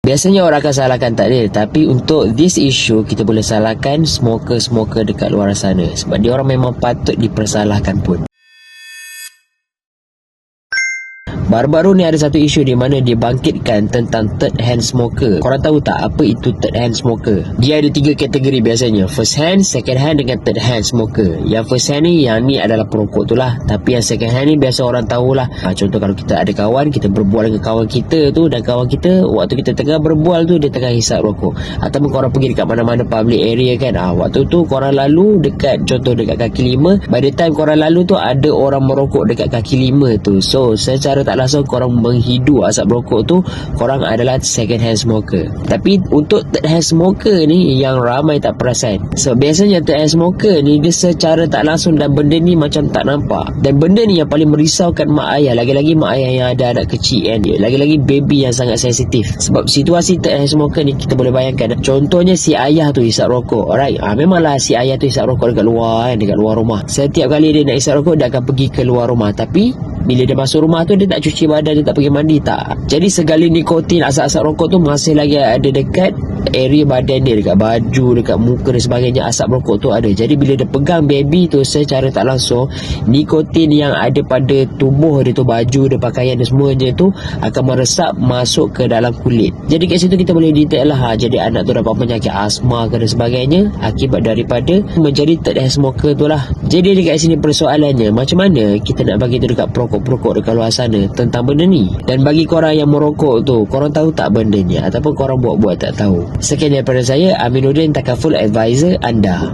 Biasanya orang akan salahkan takdir, tapi untuk this issue kita boleh salahkan smoker-smoker dekat luar sana, sebab dia orang memang patut dipersalahkan pun. Baru-baru ni ada satu isu di mana dia bangkitkan tentang third hand smoker. Korang tahu tak apa itu third hand smoker? Dia ada 3 kategori biasanya. First hand, second hand dengan third hand smoker. Yang first hand ni, yang ni adalah perokok tu lah. Tapi yang second hand ni biasa orang tahulah. Contoh kalau kita ada kawan, kita berbual dengan kawan kita tu, dan kawan kita waktu kita tengah berbual tu dia tengah hisap rokok. Ataupun korang pergi dekat mana-mana public area kan, waktu tu korang lalu dekat, contoh dekat kaki 5, by the time korang lalu tu ada orang merokok dekat kaki 5 tu. So secara tak langsung korang menghidu asap rokok tu, korang adalah second hand smoker. Tapi untuk third hand smoker ni yang ramai tak perasan. So biasanya third hand smoker ni dia secara tak langsung dan benda ni macam tak nampak. Dan benda ni yang paling merisaukan mak ayah, lagi-lagi mak ayah yang ada anak kecil kan, lagi-lagi baby yang sangat sensitif. Sebab situasi third hand smoker ni kita boleh bayangkan, contohnya si ayah tu hisap rokok, alright, memanglah si ayah tu hisap rokok dekat luar kan, dekat luar rumah. Setiap kali dia nak hisap rokok, dia akan pergi ke luar rumah. Tapi bila dia masuk rumah tu, dia tak cuci badan, dia tak pergi mandi, tak. Jadi segala nikotin asap-asap rokok tu masih lagi ada dekat area badan dia, dekat baju, dekat muka dan sebagainya. Asap rokok tu ada. Jadi bila dia pegang baby tu, secara tak langsung nikotin yang ada pada tubuh dia tu, baju dia, pakaian dia, semuanya tu akan meresap masuk ke dalam kulit. Jadi kat situ kita boleh detect lah, jadi anak tu dapat penyakit asma ke dan sebagainya akibat daripada menjadi third hand smoker tu lah. Jadi dekat sini persoalannya, macam mana kita nak bagi tu dekat perokok-perokok dekat luar sana tentang benda ni. Dan bagi korang yang merokok tu, korang tahu tak benda ni, ataupun korang buat-buat tak tahu? Sekian daripada saya, Aminuddin, Takaful Advisor anda.